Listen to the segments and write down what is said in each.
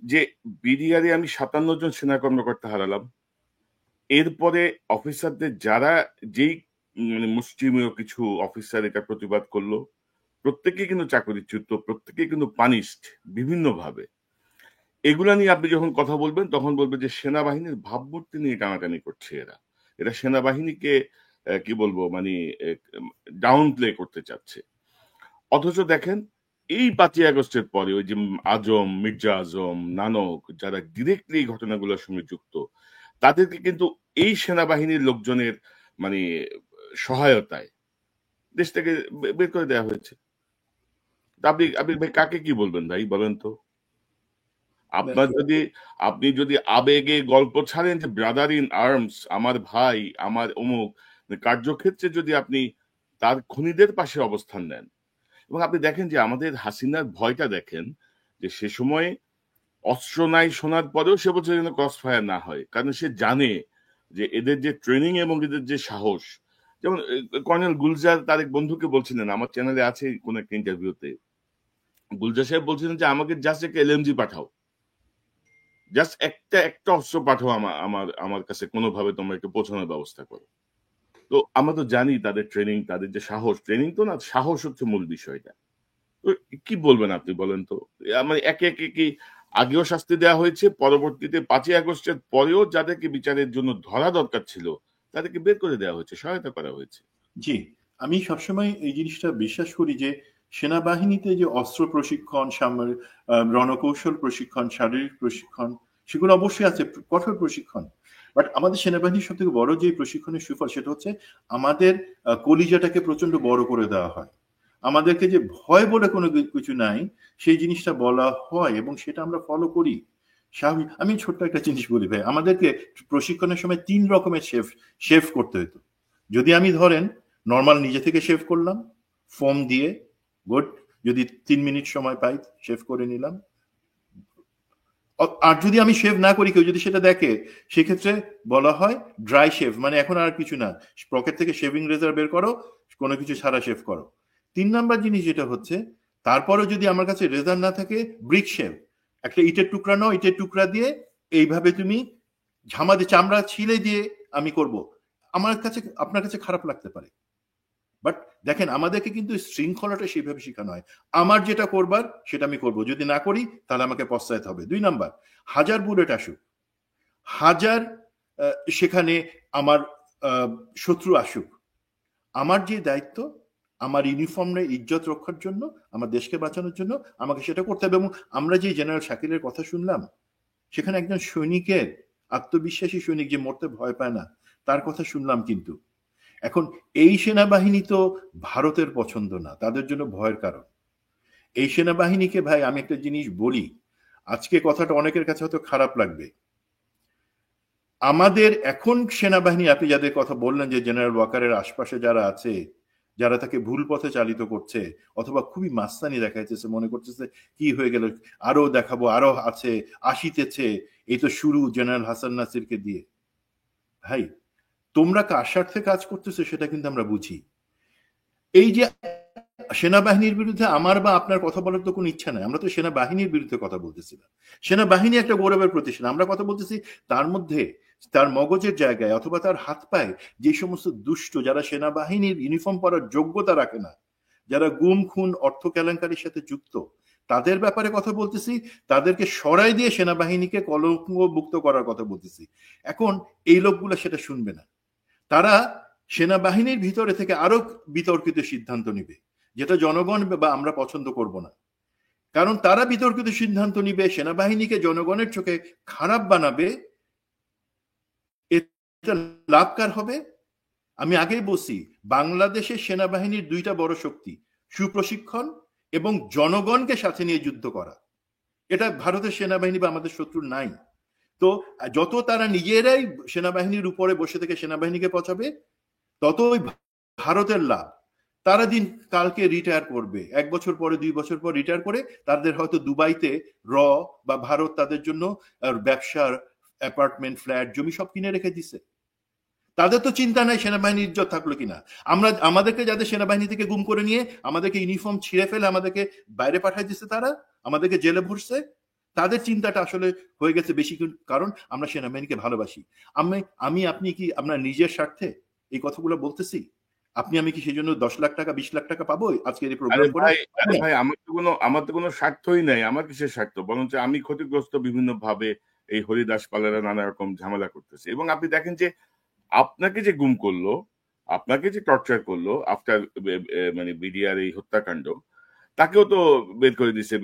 যে বিডিআরে আমি 57 জন সেনা কর্মকর্তা হারালাম, এরপরে অফিসারদের যারা যেই মানে মুষ্টিমেয় কিছু অফিসার এটা প্রতিবাদ করলো, প্রত্যেকেই কিন্তু চাকরিচ্যুত, প্রত্যেকেই কিন্তু পানিশড বিভিন্নভাবে। এগুলা নিয়ে আপনি যখন কথা বলবেন তখন বলবে যে সেনাবাহিনীর ভাবমূর্তি নিয়ে টানাটানি করছে এরা। এরা সেনাবাহিনীকে কি বলবো মানে ডাউন প্লে করতে চাচ্ছে। অথচ দেখেন এই 5ই আগস্টের পরে ওই যে আজম, মির্জা আজম, নানক যারা ডিরেক্টলি এই ঘটনাগুলোর সঙ্গে যুক্ত, তাদেরকে কিন্তু এই সেনাবাহিনীর লোকজনের মানে সহায়তায় দেশ থেকে বের করে দেওয়া হয়েছে। তা আপনি আপনি ভাই কাকে কি বলবেন ভাই বলেন তো? আপনার যদি আপনি যদি আবেগে গল্প ছাড়েন যে ব্রাদার ইন আর্মস, আমার ভাই, আমার অমুক, কার্যক্ষেত্রে যদি আপনি তার খুনিদের পাশে অবস্থান নেন, এবং আপনি দেখেন যে আমাদের হাসিনার ভয়টা দেখেন যে সে সময়ে অস্ত্র নাই শোনার পরেও সে বলছে যেন ক্রস ফায়ার না হয়, কারণ সে জানে যে এদের যে ট্রেনিং এবং এদের যে সাহস। যেমন কর্নেল গুলজার তার এক বন্ধুকে বলছিলেন, আমার চ্যানেলে আছে কোন একটা ইন্টারভিউতে, গুলজার সাহেব বলছিলেন যে আমাকে জাস্ট একটা এলএমজি পাঠাও, জাস্ট একটা একটা অস্ত্র পাঠাও আমার আমার আমার কাছে, কোনোভাবে তোমরা একটু পৌঁছানোর ব্যবস্থা করো। তো আমরা তো জানি তাদের ট্রেনিং, তাদের যে সাহস, ট্রেনিং তো না, সাহস হচ্ছে মূল বিষয়টা। তো কি বলবেন আপনি বলেন তো? মানে একে একে কি আগেও শাস্তি দেওয়া হয়েছে, পরবর্তীতে 5ই আগস্টের পরেও যাদেরকে বিচারের জন্য ধরা দরকার ছিল তাদেরকে বের করে দেওয়া হয়েছে, সহায়তা করা হয়েছে। জি, আমি সবসময় এই জিনিসটা বিশ্বাস করি যে সেনাবাহিনীতে যে অস্ত্র প্রশিক্ষণ, রণকৌশল প্রশিক্ষণ, শারীরিক প্রশিক্ষণ, সেগুলো অবশ্যই আছে, কঠোর প্রশিক্ষণ। বাট আমাদের সেনাবাহিনীর সব থেকে বড় যে প্রশিক্ষণের সুফল সেটা হচ্ছে আমাদের কলিজাটাকে প্রচন্ড বড় করে দেওয়া হয়। আমাদেরকে যে ভয় বলে কোনো কিছু নাই সেই জিনিসটা বলা হয় এবং সেটা আমরা ফলো করি। স্বাভাবিক। আমি ছোট্ট একটা জিনিস বলি ভাই, আমাদেরকে প্রশিক্ষণের সময় 3 রকমের শেভ করতে হতো। যদি আমি ধরেন নর্মাল নিজে থেকে শেভ করলাম ফোম দিয়ে, গুড, যদি 3 মিনিট সময় পাই শেভ করে নিলাম। আর যদি আমি শেভ না করি, কেউ যদি সেটা দেখে, সেক্ষেত্রে বলা হয় ড্রাই শেভ, মানে এখন আর কিছু না, পকেট থেকে শেভিং রেজার বের করো, কোনো কিছু ছাড়া শেভ করো। 3 নাম্বার জিনিস যেটা হচ্ছে, তারপরেও যদি আমার কাছে রেজার না থাকে, ব্রিক শেভ, একটা ইটের টুকরা নাও, ইটের টুকরা দিয়ে এইভাবে তুমি ঝামা দিয়ে চামড়া ছিলে দিয়ে আমি করব। আমার কাছে, আপনার কাছে খারাপ লাগতে পারে, বাট দেখেন আমাদেরকে কিন্তু শৃঙ্খলাটা সেইভাবে শেখানো হয়। আমার যেটা করবার সেটা আমি করব, যদি না করি তাহলে আমাকে পস্তাইতে হবে। 2 নাম্বার, হাজার বুলেট আসুক, হাজার সেখানে আমার শত্রু আসুক, আমার যে দায়িত্ব, আমার ইউনিফর্মের ইজ্জত রক্ষার জন্য, আমার দেশকে বাঁচানোর জন্য আমাকে সেটা করতে হবে। এবং আমরা যে জেনারেল শাকিলের কথা শুনলাম, সেখানে একজন সৈনিকের, আত্মবিশ্বাসী সৈনিক যে মরতে ভয় পায় না, তার কথা শুনলাম। কিন্তু এখন এই সেনাবাহিনী তো ভারতের পছন্দ না, তাদের জন্য ভয়ের কারণ। এই সেনাবাহিনীকে ভাই আমি একটা জিনিস বলি, আজকে কথাটা অনেকের কাছে হয়তো খারাপ লাগবে, আমাদের এখন সেনাবাহিনী, আপনি যাদের কথা বললেন যে জেনারেল ওয়াকারের আশপাশে যারা আছে, যারা তাকে ভুল পথে চালিত করছে অথবা খুবই মাস্তানি দেখাইতেছে, মনে করতেছে কি হয়ে গেল, আরো দেখাবো, আরো আছে, আসিতেছে, এই তো শুরু জেনারেল হাসান নাসিরকে দিয়ে। ভাই, তোমরা কার স্বার্থে কাজ করতেছো সেটা কিন্তু আমরা বুঝি। এই যে সেনাবাহিনীর বিরুদ্ধে আমার বা আপনার কথা বলার তো কোনো ইচ্ছা নাই, আমরা তো সেনাবাহিনীর বিরুদ্ধে কথা বলতেছি না। সেনাবাহিনী একটা গৌরবের প্রতিষ্ঠান, আমরা কথা বলতেছি তার মধ্যে, তার মগজের জায়গায় অথবা তার হাত পায়ে যে সমস্ত দুষ্ট, যারা সেনাবাহিনীর ইউনিফর্ম পরার যোগ্যতা রাখে না, যারা গুম খুন অর্থ কেলেঙ্কারির সাথে যুক্ত, তাদের ব্যাপারে কথা বলতেছি। তাদেরকে সরাই দিয়ে সেনাবাহিনীকে কলঙ্কমুক্ত করার কথা বলতেছি। এখন এই লোকগুলো সেটা শুনবে না, তারা সেনাবাহিনীর ভিতরে থেকে আরো বিতর্কিত সিদ্ধান্ত নিবে, যেটা জনগণ বা আমরা পছন্দ করব না। কারণ তারা বিতর্কিত সিদ্ধান্ত নিবে, সেনাবাহিনীকে জনগণের চোখে খারাপ বানাবে। এটা লাভ কার হবে? আমি আগেই বলছি, বাংলাদেশের সেনাবাহিনীর 2টা বড় শক্তি, সুপ্রশিক্ষণ এবং জনগণকে সাথে নিয়ে যুদ্ধ করা। এটা ভারতের সেনাবাহিনী বা আমাদের শত্রুর নাই। তো যত তারা নিজেরাই সেনাবাহিনীর উপরে বসে থেকে সেনাবাহিনীকে পচাবে, ততই ভারতের লাভ। তারা দিন কালকে রিটায়ার করবে, 1 বছর পরে 2 বছর পর রিটায়ার করে তাদের হয়তো দুবাইতে বা ভারত তাদের জন্য ব্যবসার অ্যাপার্টমেন্ট, ফ্ল্যাট, জমি সব কিনে রেখে দিছে। তাদের তো চিন্তা নাই সেনাবাহিনীর ইজ্জত থাকলো কিনা। আমাদেরকে যাদের সেনাবাহিনী থেকে গুম করে নিয়ে আমাদেরকে ইউনিফর্ম ছিঁড়ে ফেলে আমাদেরকে বাইরে পাঠাই দিচ্ছে, তারা আমাদেরকে জেলে ভরছে, তাদের চিন্তাটা আসলে হয়ে গেছে বেশি, কারণ আমরা সেনাবাহিনীকে ভালোবাসি। আপনি কি আপনার নিজের স্বার্থে এই কথাগুলো বলতেছি? আমি কি সেই জন্য 10 লাখ টাকা 20 লাখ টাকা পাবো আজকের এই আরে প্রোগ্রাম করে? ভাই, আরে ভাই, আমার তো কোনো স্বার্থই নাই। আমার কিসের স্বার্থ? বরঞ্চ আমি ক্ষতিগ্রস্ত বিভিন্ন ভাবে। এই হরিদাস পালেরা নানা রকম ঝামেলা করতেছে, এবং আপনি দেখেন যে আপনাকে যে গুম করলো, আপনাকে যে টর্চার করলো আফটার মানে বিডিআর এই হত্যাকাণ্ড, তাকেও তো বের করে দিছে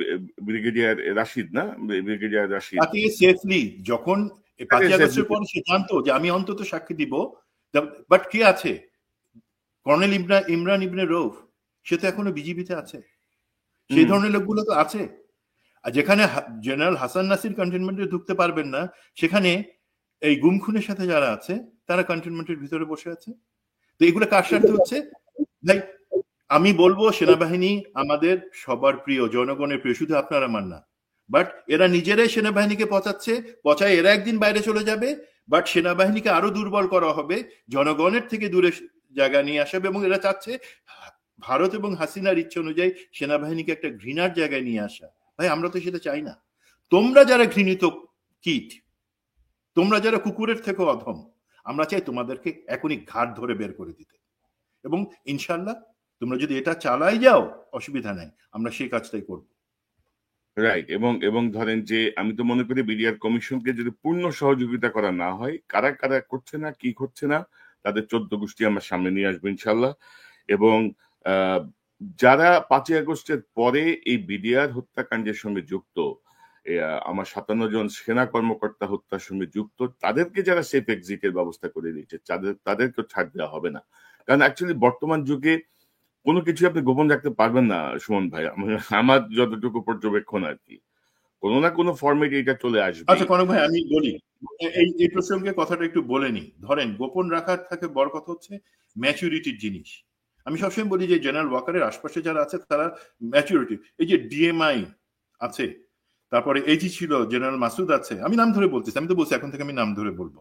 ব্রিগেডিয়ার রাশিদ, না? ব্রিগেডিয়ার রাশিদ তাকে সেফলি যখন তাকে 5ই আগস্টের safely- পরে সে জানতো যে আমি অন্তত সাক্ষী দিব, বাট কে আছে? কর্নেল ইমরান ইবনে রৌফ, সে তো এখনো বিজিবিতে আছে। সেই হুম, ধরনের লোকগুলো তো আছে। আর যেখানে জেনারেল হাসান নাসির কন্টেনমেন্টে ঢুকতে পারবেন না, সেখানে এই গুম খুনের সাথে যারা আছে তারা কন্টেনমেন্টের ভিতরে বসে আছে। তো এগুলো কার স্বার্থে হচ্ছে? ভাই, আমি বলবো সেনাবাহিনী আমাদের সবার প্রিয়, জনগণের প্রিয়, শুধু আপনার আমার না। বাট এরা নিজেরাই সেনাবাহিনীকে পচায় এরা একদিন বাইরে চলে যাবে। বাট সেনাবাহিনীকে আরো দুর্বল করা হবে, জনগণের থেকে দূরে জায়গা নিয়ে আসাবে, এবং এরা চাচ্ছে ভারত এবং হাসিনার ইচ্ছে অনুযায়ী সেনাবাহিনীকে একটা ঘৃণার জায়গায় নিয়ে আসা। ভাই, আমরা তো সেটা চাই না। তোমরা যারা ঘৃণিত কীট, তোমরা যারা কুকুরের থেকে অধম, আমরা চাই তোমাদেরকে এখনই ঘাট ধরে বের করে দিতে। এবং ইনশাল্লাহ তোমরা যদি এটা চালাই যাও, অসুবিধা নাই, আমরা সেই কাজটাই করব। রাইট। এবং এবং ধরেন যে আমি তো মনে করি বিডিআর কমিশনকে যদি পূর্ণ সহযোগিতা করা না হয়, কারা কারা করছে না, কি করছে না, তাদের 14 গোষ্ঠী আমরা সামনে নিয়ে আসবো ইনশাল্লাহ। এবং আহ, যারা 5ই আগস্টের পরে এই বিডিআর হত্যাকাণ্ডের সঙ্গে যুক্ত, আমার 57 জন সেনা কর্মকর্তা হত্যার সঙ্গে যুক্ত, তাদেরকে যারা সেফ এক্সিটের ব্যবস্থা করে দিয়েছে, তাদেরকে ছাড় দেওয়া হবে না। কারণ অ্যাকচুয়ালি বর্তমান যুগে কোনো কিছু আপনি গোপন রাখতে পারবেন না সুমন ভাই। আমার যতটুকু পর্যবেক্ষণ আর কি, কোনো না কোনো ফরম্যাটে এটা চলে আসবেই। আচ্ছা কনক ভাই, আমি বলি, এই এই প্রসঙ্গে কথাটা একটু বলে নি। ধরেন গোপন রাখার থেকে বড় কথা হচ্ছে ম্যাচুরিটির জিনিস। আমি সবসময় বলি যে জেনারেল ওয়াকারের আশপাশে যারা আছে তারা ম্যাচুরিটি, এই যে ডিএমআই আছে, তারপরে এজি ছিল, জেনারেল মাসুদ আছে, আমি নাম ধরে বলতেছি, আমি তো বলছি এখন থেকে আমি নাম ধরে বলবো।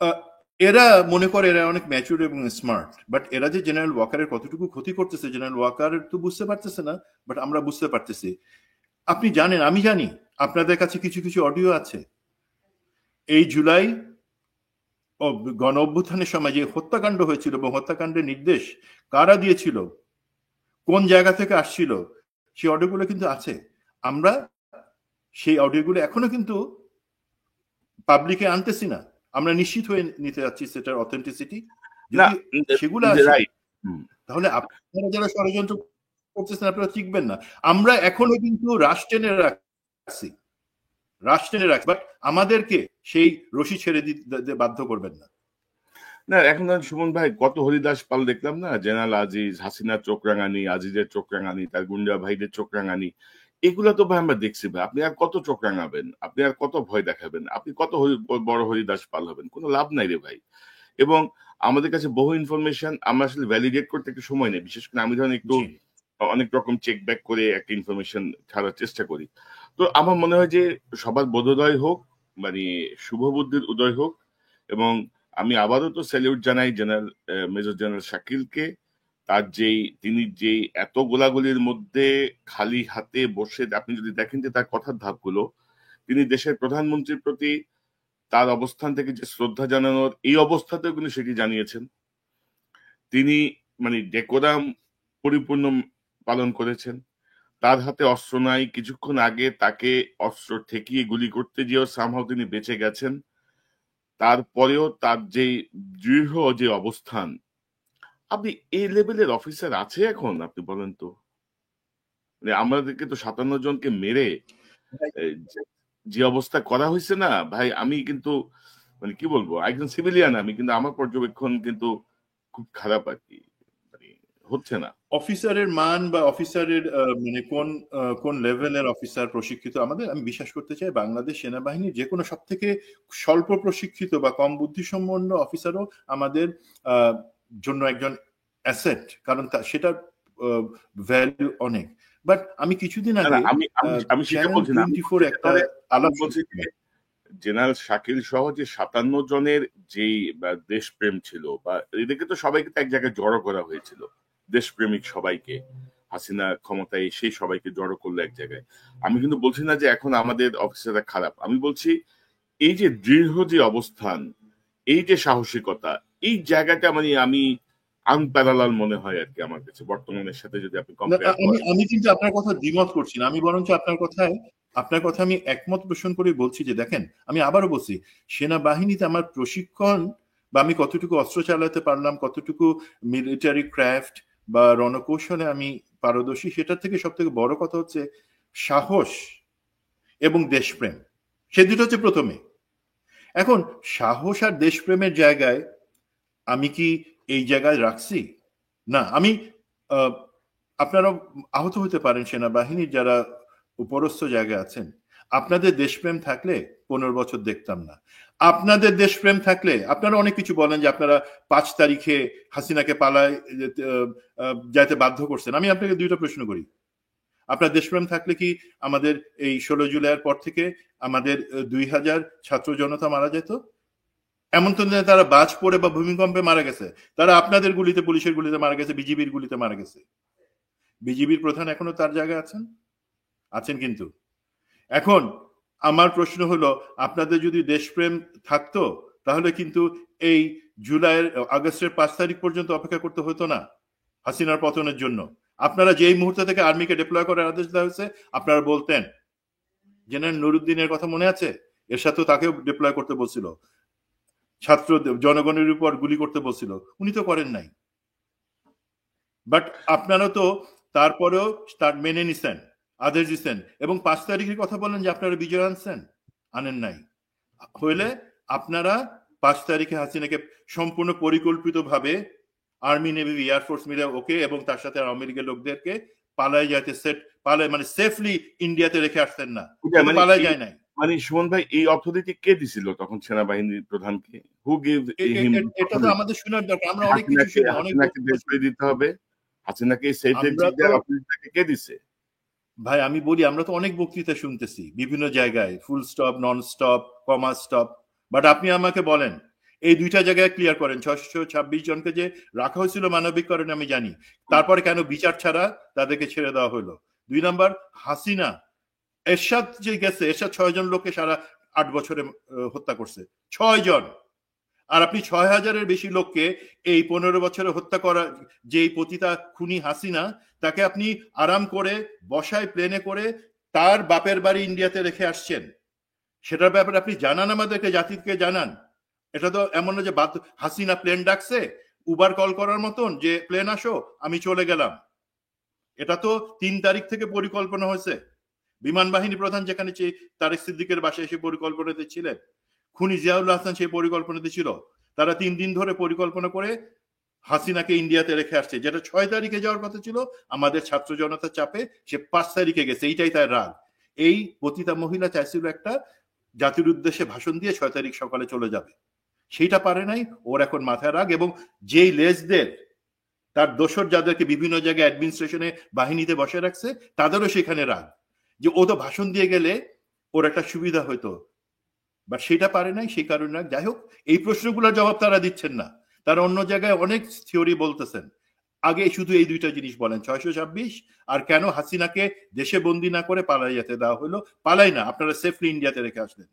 আহ, এরা মনে করে এরা অনেক ম্যাচুর এবং স্মার্ট, বাট এরা যে জেনারেল ওয়াকারের কতটুকু ক্ষতি করতেছে জেনারেল ওয়াকার তো বুঝতে পারতেছে না, বাট আমরা বুঝতে পারতেছি। আপনি জানেন, আমি জানি, আপনাদের কাছে কিছু কিছু অডিও আছে। এই জুলাই গণ অভ্যুত্থানের সময় যে হত্যাকাণ্ড হয়েছিল এবং হত্যাকাণ্ডের নির্দেশ কারা দিয়েছিল, কোন জায়গা থেকে আসছিল, সেই অডিওগুলো কিন্তু আছে। আমরা সেই অডিওগুলো এখনো কিন্তু পাবলিকে আনতেছি না। আমরা নিশ্চিত হয়ে নিতে যাচ্ছি সেটার অথেন্টিসিটি। না, যদি সেগুলো আসে, রাইট। তাহলে আপনারা যারা ষড়যন্ত্র করতেছেন আপনারা টিকবেন না। আমরা এখনো কিন্তু রাষ্ট্রের বাট আমাদেরকে সেই রশি ছেড়ে দিতে বাধ্য করবেন না। না, এখন ধরেন সুমন ভাই, কত হরিদাস পাল দেখলাম না, জেনারেল আজিজ, হাসিনার চোখ রাঙানি, আজিজের চোখ রাঙানি, তার গুন্ডা ভাইদের চোখ রাঙানি, এগুলো তো ভাই আমরা দেখছি ভাই। আপনি আর কত চোখ রাঙাবেন? আপনি আর কত ভয় দেখাবেন? আপনি কত বড় হরিদাস পাল হবেন? কোনো লাভ নাই রে ভাই। এবং আমাদের কাছে বহু ইনফরমেশন, আমরা আসলে ভ্যালিডেট করতে একটু সময় নেই। বিশেষ করে আমি ধরেন একটু জি, অনেক রকম চেক ব্যাক করে একটা ইনফরমেশন ছাড়ার চেষ্টা করি। তো আমার মনে হয় যে সবার বোধোদয় হোক, মানে শুভ বুদ্ধির উদয় হোক। এবং আমি আবারও তো স্যালিউট জানাই জেনারেল মেজর জেনারেল শাকিলকে। তিনি যেই এত গোলাগুলির মধ্যে খালি হাতে বসে, আপনি যদি দেখেন যে তার কথার ধাপগুলো, তিনি দেশের প্রধানমন্ত্রীর প্রতি তার অবস্থান থেকে যে শ্রদ্ধা জানানোর, এই অবস্থাতেও কিন্তু সেটি জানিয়েছেন। তিনি মানে ডেকোরাম পরিপূর্ণ পালন করেছেন। তার হাতে অস্ত্র নাই, কিছুক্ষণ আগে তাকে অস্ত্র ঠেকিয়ে গুলি করতে গিয়েও সামহাও তিনি বেঁচে গেছেন। তারপরেও তার যে দৃঢ় যে অবস্থান, আপনি এই লেভেলের অফিসার আছে এখন? আপনি বলেন তো। মানে আমাদেরকে তো 57 জনকে মেরে যে অবস্থা করা হয়েছে না ভাই, আমি কিন্তু মানে কি বলবো, একজন সিভিলিয়ান আমি, কিন্তু আমার পর্যবেক্ষণ কিন্তু খুব খারাপ আর কি। মানে হচ্ছে না। অফিসারের মান বা অফিসারের মানে কোন কোন লেভেলের অফিসার প্রশিক্ষিত, আমি বিশ্বাস করতে চাই বাংলাদেশ সেনাবাহিনীর যে কোনো সব থেকে স্বল্প প্রশিক্ষিত বা কম বুদ্ধিসম্পন্ন অফিসারও আমাদের জন্য একজন অ্যাসেট, কারণ সেটার ভ্যালু অনেক। বাট আমি কিছুদিন না, না, আগে আমি আমি আমি সেটা চ্যানেল বলছি না। 24 একটা আমি আলাপ বলছি যে শুনছিলাম। জেনারেল শাকিল সহ যে 57 জনের যেই বা দেশপ্রেম ছিল, বা এদেরকে তো সবাইকে তো এক জায়গায় জড়ো করা হয়েছিল, দেশপ্রেমিক সবাইকে। হাসিনা ক্ষমতায় এসে সবাইকে জড়ো করলো এক জায়গায়। আমি কিন্তু বলছি না যে এখন আমাদের অফিসাররা খারাপ, আমি বলছি এই যে দৃঢ় যে অবস্থান, এই যে সাহসিকতা, এই জায়গাটা মানে আমি আনপ্যারালাল মনে হয় আর কি আমার কাছে বর্তমানের সাথে যদি আপনি না, কম্পেয়ার আমি করেন। আমি কিন্তু আপনার কথা দ্বিমত করছি না, আমি বরঞ্চ আপনার কথা আমি একমত পোষণ করে বলছি যে দেখেন, আমি আবারও বলছি, সেনাবাহিনীতে আমার প্রশিক্ষণ বা আমি কতটুকু অস্ত্র চালাতে পারলাম, কতটুকু মিলিটারি ক্রাফট বা রণকৌশলে আমি পারদর্শী, সেটার থেকে সব থেকে বড় কথা হচ্ছে সাহস এবং দেশপ্রেম। সে দুটো হচ্ছে প্রথমে। এখন সাহস আর দেশপ্রেমের জায়গায় আমি কি এই জায়গায় রাখছি? না, আমি আহ, আপনারা আহত হতে পারেন সেনাবাহিনীর যারা উপরস্থ জায়গায় আছেন। আপনাদের দেশপ্রেম থাকলে 15 বছর দেখতাম না। আপনাদের দেশপ্রেম থাকলে আপনারা অনেক কিছু বলেন যে আপনারা 5 তারিখে হাসিনাকে পালায় যাইতে বাধ্য করছেন। আমি আপনাকে দুইটা প্রশ্ন করি, আপনার দেশপ্রেম থাকলে কি আমাদের এই 16 জুলাইয়ের পর থেকে আমাদের 2000 ছাত্র জনতা মারা যেত? এমন তো না তারা বাজ পড়ে বা ভূমিকম্পে মারা গেছে, তারা আপনাদের গুলিতে, পুলিশের গুলিতে মারা গেছে, বিজিবির গুলিতে মারা গেছে। বিজিবির প্রধান এখনো তার জায়গায় আছেন কিন্তু। এখন আমার প্রশ্ন হলো, আপনাদের যদি দেশপ্রেম থাকতো তাহলে কিন্তু এই আগস্টের 5 তারিখ পর্যন্ত অপেক্ষা করতে হতো না হাসিনার পতনের জন্য। আপনারা যেই মুহূর্ত থেকে আর্মিকে ডিপ্লয় করার আদেশ দেওয়া হয়েছে, আপনারা বলতেন। জেনারেল নুরুদ্দিনের কথা মনে আছে? এর সাথেও তাকেও ডিপ্লয় করতে বলছিল, ছাত্র জনগণের উপর গুলি করতে বলছিল, উনি তো করেন নাই। বাট আপনারা তো তারপরেও তার মেনে নিছেন, আদেশ দিচ্ছেন, এবং 5 তারিখের কথা বলেন যে আপনারা বিজয় আনেন নাই। হইলে আপনারা 5 তারিখে হাসিনাকে সম্পূর্ণ পরিকল্পিতভাবে আর্মি, নেভি, এয়ারফোর্স মিলে ওকে এবং তার সাথে আওয়ামী লীগের লোকদেরকে পালায় যাইতে পালায় মানে সেফলি ইন্ডিয়াতে রেখে আসতেন না, মানে পালায় যায় নাই। মানে সুমন ভাই, এই অথরিটি কে দিছিল তখন সেনাবাহিনীর প্রধানকে? হু গিভ হিম এটা তো আমাদের শোনার দরকার, আমরা অনেক কিছু হাসিনাকে শুনি, অনেক হাসিনাকে বক্তব্য বের করে শুনি। দিতে হবে? হাসিনাকে সেফ আমরা এক্সিট তো, দেওয়ার অথরিটিটাকে কে দিছে? ভাই আমি বলি, আমরা তো অনেক বক্তৃতা শুনতেছি বিভিন্ন জায়গায়, full stop, non stop, comma stop. But আপনি আমাকে বলেন, এই দুইটা জায়গায় ক্লিয়ার করেন, 626 জনকে যে রাখা হয়েছিল মানবিক কারণে আমি জানি, তারপরে কেন বিচার ছাড়া তাদেরকে ছেড়ে দেওয়া হলো? 2 নম্বর, হাসিনা এরশাদ যে গেছে, এরশাদ 6 জন লোককে সারা 8 বছরে হত্যা করছে, 6 জন। আর আপনি 6,000-এর বেশি লোককে এই 15 বছরে হত্যা করা, যে পতিতা খুনি হাসিনা, তাকে আপনি আরাম করে বসায় প্লেনে করে তার বাপের বাড়ি ইন্ডিয়াতে রেখে আসছেন। সেটার ব্যাপারে আপনি জানান, আমাদেরকে, জাতিকে জানান। এটা তো এমন না যে হাসিনা প্লেন ডাকছে উবার কল করার মতন যে প্লেন আসো আমি চলে গেলাম। এটা তো 3 তারিখ থেকে পরিকল্পনা হয়েছে। বিমান বাহিনী প্রধান যেখানে তারেক সিদ্দিকের বাসায় এসে পরিকল্পনাতে ছিলেন, খুনি জিয়াউল হাসান সেই পরিকল্পনাতে ছিল। তারা 3 দিন ধরে পরিকল্পনা করে হাসিনাকে ইন্ডিয়াতে রেখে আসছে, যেটা 6 তারিখে যাওয়ার কথা ছিল। আমাদের ছাত্র জনতার চাপে সে 5 তারিখে গেছে, এইটাই তার রাগ। এই পতিতা মহিলা চাইছিল একটা জাতির উদ্দেশ্যে ভাষণ দিয়ে 6 তারিখ সকালে চলে যাবে, সেইটা পারে নাই। ওর এখন মাথায় রাগ, এবং যেই লেজদের, তার দোসর যাদেরকে বিভিন্ন জায়গায় অ্যাডমিনিস্ট্রেশনে বাহিনীতে বসে রাখছে, তাদেরও সেখানে রাগ যে ও তো ভাষণ দিয়ে গেলে ওর একটা সুবিধা হতো, বাট সেটা পারে নাই, সেই কারণে রাগ। যাই হোক, এই প্রশ্নগুলোর জবাব তারা দিচ্ছেন না, তারা অন্য জায়গায় অনেক থিওরি বলতেছেন। আগে শুধু এই দুইটা জিনিস বলেন, 626 আর কেন হাসিনাকে দেশে বন্দি না করে পালাই যেতে দেওয়া হলো। পালাই না, আপনারা সেফলি ইন্ডিয়াতে রেখে আসলেন।